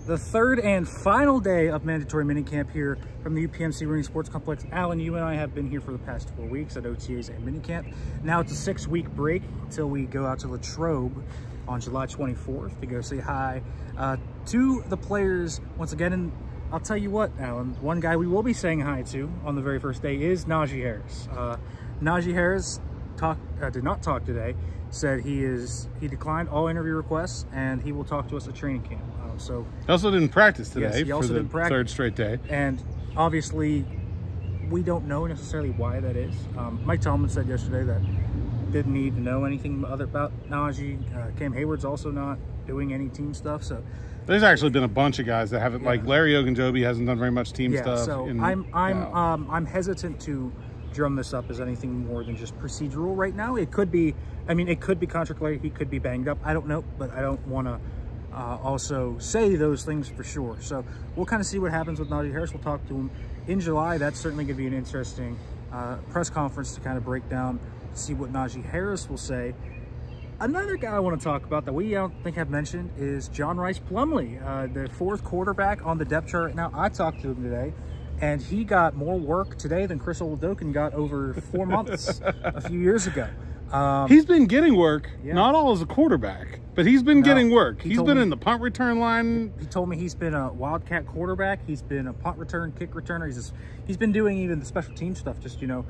the third and final day of mandatory minicamp here from the UPMC Rooney Sports Complex. Alan, you and I have been here for the past 4 weeks at OTAs and minicamp. Now it's a 6-week break until we go out to Latrobe on July 24th to go say hi to the players once again. And I'll tell you what, Alan, one guy we will be saying hi to on the very first day is Najee Harris. Najee Harris did not talk today. Said he declined all interview requests and he will talk to us at training camp. So he also didn't practice today. Yes, he also didn't practice. Third straight day. And obviously, we don't know necessarily why that is. Mike Tomlin said yesterday that didn't need to know anything about Najee. Cam Hayward's also not doing any team stuff. So there's actually been a bunch of guys that haven't, like Larry Ogunjobi hasn't done very much team stuff. So I'm hesitant to drum this up as anything more than just procedural right now. It could be, I mean, it could be contract related. He could be banged up. I don't know, but I don't want to also say those things for sure. So we'll kind of see what happens with Najee Harris. We'll talk to him in July. That's certainly going to be an interesting press conference to kind of break down, see what Najee Harris will say. Another guy I want to talk about that we don't think I've mentioned is John Rhys Plumlee, the fourth quarterback on the depth chart right now. I talked to him today, and he got more work today than Chris Oladokun got over 4 months a few years ago. He's been getting work, not all as a quarterback, but he's been getting work. He's been in the punt return line. He told me he's been a wildcat quarterback. He's been a punt return, kick returner. He's been doing even the special team stuff, just, you know,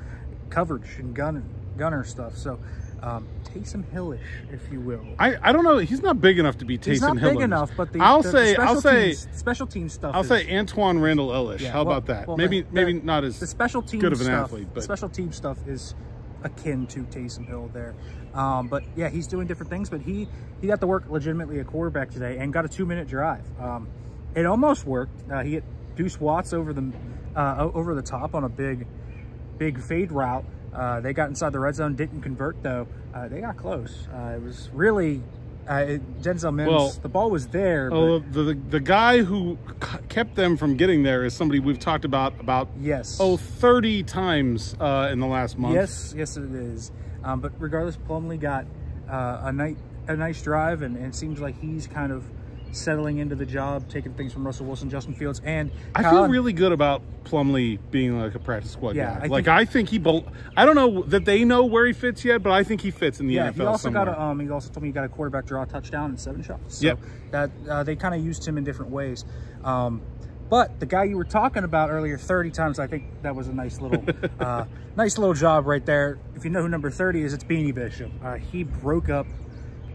coverage and gunner stuff. So Taysom Hillish, if you will. I don't know. He's not big enough to be Taysom Hillish. He's not big enough, but I'll say special team stuff. I'll say Antoine Randall Ellish. How about that? Well, maybe not as the special team good of an stuff, athlete, but special team stuff is akin to Taysom Hill there. But yeah, he's doing different things, but he got to work legitimately a quarterback today and got a 2-minute drive. It almost worked. He hit Deuce Watts over the top on a big fade route. They got inside the red zone, didn't convert though. They got close. It was really Denzel Mims. Well, the ball was there. The guy who kept them from getting there is somebody we've talked about 30 times in the last month. Yes, it is. But regardless, Plumlee got a nice drive, and it seems like he's kind of settling into the job, taking things from Russell Wilson, Justin Fields, and I feel really good about Plumlee being like a practice squad guy. I think he I don't know that they know where he fits yet, but I think he fits in the NFL. He also somewhere. got he also told me he got a quarterback draw touchdown and 7 shots. So that they kind of used him in different ways. But the guy you were talking about earlier, 30 times, I think that was a nice little job right there. If you know who number 30 is, it's Beanie Bishop. He broke up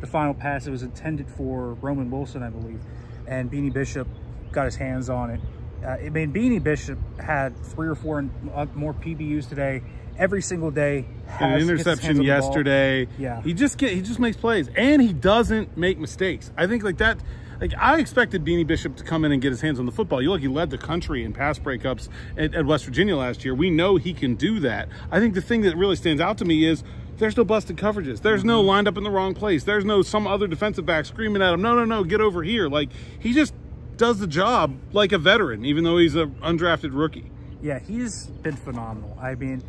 the final pass. It was intended for Roman Wilson, I believe, and Beanie Bishop got his hands on it. I mean, Beanie Bishop had 3 or 4 more PBUs today. Every single day. An interception yesterday. Yeah, he just makes plays, and he doesn't make mistakes. I think like that. Like, I expected Beanie Bishop to come in and get his hands on the football. He led the country in pass breakups at West Virginia last year. We know he can do that. I think the thing that really stands out to me is there's no busted coverages. There's no lined up in the wrong place. There's no some other defensive back screaming at him, no, get over here. Like, he just does the job like a veteran, even though he's an undrafted rookie. Yeah, he's been phenomenal. I mean,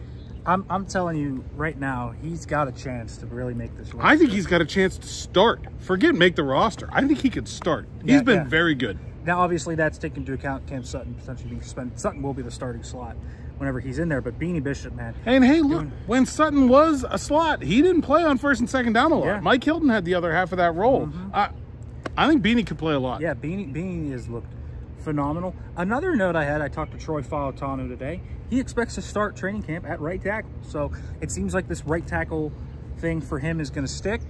I'm telling you right now, he's got a chance to really make this roster. I think he's got a chance to start. Forget make the roster. I think he could start. He's been very good. Now, obviously, that's taken into account Cam Sutton potentially being suspended. Sutton will be the starting slot whenever he's in there, but Beanie Bishop, man. And hey, look, when Sutton was a slot, he didn't play on 1st and 2nd down a lot. Yeah. Mike Hilton had the other half of that role. I think Beanie could play a lot. Yeah, Beanie has looked phenomenal. Another note I talked to Troy Fautanu today. He expects to start training camp at right tackle. So it seems like this right tackle thing for him is going to stick.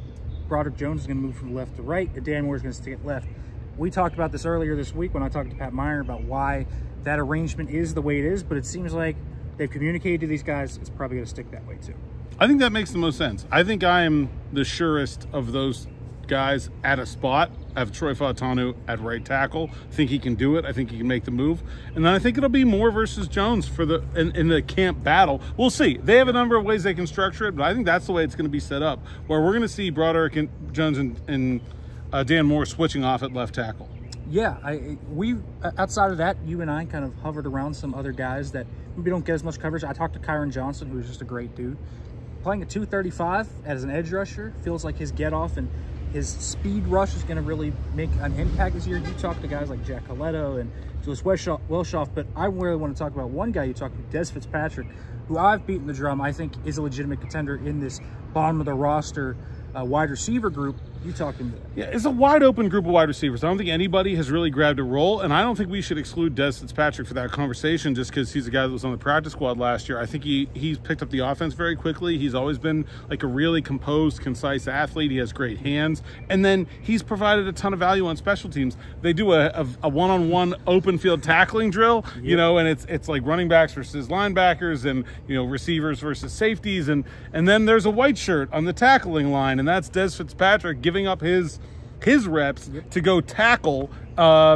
Broderick Jones is going to move from left to right, and Dan Moore is going to stick at left. We talked about this earlier this week when I talked to Pat Meyer about why that arrangement is the way it is, but it seems like they've communicated to these guys it's probably going to stick that way too. I think that makes the most sense. I think I am the surest of those guys at a spot. I have Troy Fautanu at right tackle. I think he can do it. I think he can make the move. And then I think it'll be Moore versus Jones for in the camp battle. We'll see. They have a number of ways they can structure it, but I think that's the way it's going to be set up, where we're going to see Broderick and Jones and Dan Moore switching off at left tackle. Yeah, we outside of that, you and I kind of hovered around some other guys that maybe don't get as much coverage. I talked to Kyron Johnson, who's just a great dude. Playing at 235 as an edge rusher feels like his get off and his speed rush is going to really make an impact this year. You talk to guys like Jack Coletto and Julius Welshoff, but I really want to talk about one guy you talked to, Des Fitzpatrick, who I've beaten the drum, I think is a legitimate contender in this bottom of the roster wide receiver group. You talked him to that. Yeah, it's a wide open group of wide receivers. I don't think anybody has really grabbed a role, and I don't think we should exclude Des Fitzpatrick for that conversation just because he's a guy that was on the practice squad last year. I think he's picked up the offense very quickly. He's always been like a really composed, concise athlete. He has great hands, and then he's provided a ton of value on special teams. They do a one-on-one open field tackling drill, you know, and it's like running backs versus linebackers, and receivers versus safeties, and then there's a white shirt on the tackling line, and that's Des Fitzpatrick giving up his reps to go tackle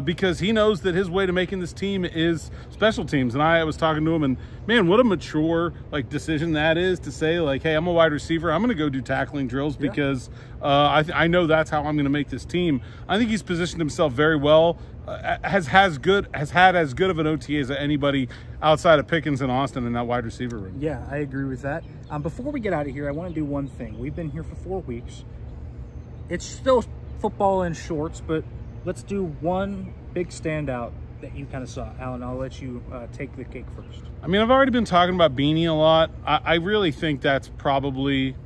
because he knows that his way to making this team is special teams. And I was talking to him, and man, what a mature decision that is to say hey, I'm a wide receiver, I'm going to go do tackling drills because I know that's how I'm going to make this team. I think he's positioned himself very well. Has had as good of an OTA as anybody outside of Pickens and Austin in that wide receiver room. Yeah, I agree with that. Before we get out of here, I want to do one thing. We've been here for 4 weeks. It's still football in shorts, but let's do one big standout that you kind of saw. Alan, I'll let you take the cake first. I mean, I've already been talking about Beanie a lot. I really think that's probably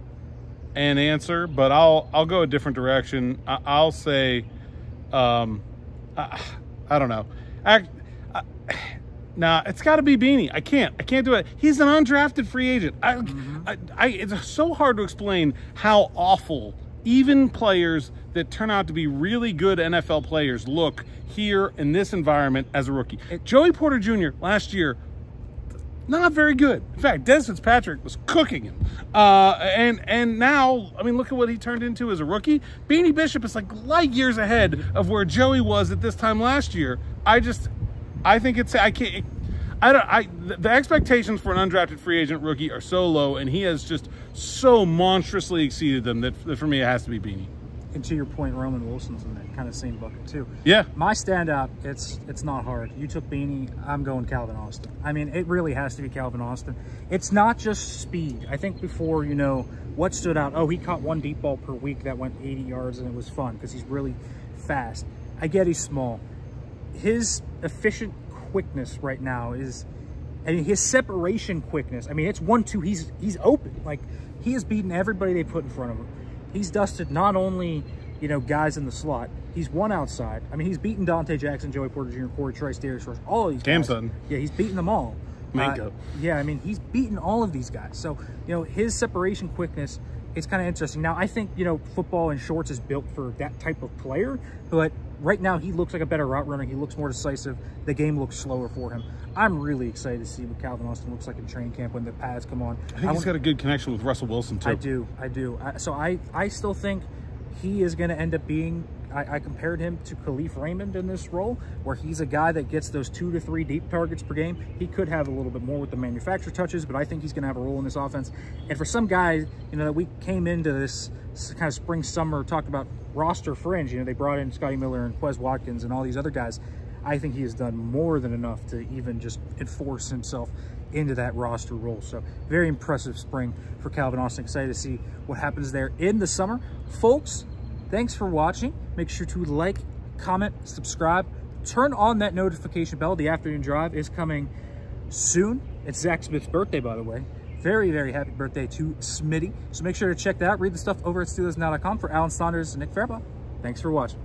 an answer, but I'll go a different direction. I'll say, I don't know. Nah, it's got to be Beanie. I can't do it. He's an undrafted free agent. It's so hard to explain how awful even players that turn out to be really good NFL players look here in this environment as a rookie. Joey Porter Jr. last year, not very good. In fact, Des Fitzpatrick was cooking him. And now, I mean, look at what he turned into as a rookie. Beanie Bishop is like light years ahead of where Joey was at this time last year. I think the expectations for an undrafted free agent rookie are so low, and he has just so monstrously exceeded them that for me it has to be Beanie. And to your point, Roman Wilson's in that kind of same bucket too. Yeah. My standout, it's not hard. You took Beanie, I'm going Calvin Austin. I mean, it really has to be Calvin Austin. It's not just speed. I think before, what stood out, he caught one deep ball per week that went 80 yards, and it was fun because he's really fast. I get he's small. His efficient quickness right now is, his separation quickness, it's 1-2, he's open. He has beaten everybody they put in front of him. He's dusted not only, guys in the slot, he's won outside. He's beaten Dante Jackson, Joey Porter Jr., Corey Trice, Darius Rush, all of these guys. Sutton. Yeah, he's beaten them all. Minko. He's beaten all of these guys. So, his separation quickness, it's kind of interesting. Now, I think, football in shorts is built for that type of player, but right now he looks like a better route runner. He looks more decisive. The game looks slower for him. I'm really excited to see what Calvin Austin looks like in training camp when the pads come on. I think he's got a good connection with Russell Wilson, too. I do. So I still think he is going to end up being, I compared him to Khalif Raymond in this role, where he's a guy that gets those 2 to 3 deep targets per game. He could have a little bit more with the manufacturer touches, but I think he's going to have a role in this offense. And for some guys, that we came into this kind of spring, summer, talked about roster fringe, they brought in Scotty Miller and Quez Watkins and all these other guys. I think he has done more than enough to even just enforce himself into that roster role. So very impressive spring for Calvin Austin. Excited to see what happens there in the summer. Folks, thanks for watching. Make sure to like, comment, subscribe, turn on that notification bell. The afternoon drive is coming soon. It's Zach Smith's birthday, by the way. Very, very happy birthday to Smitty. So make sure to check that out. Read the stuff over at SteelersNow.com. For Alan Saunders and Nick Farabaugh, thanks for watching.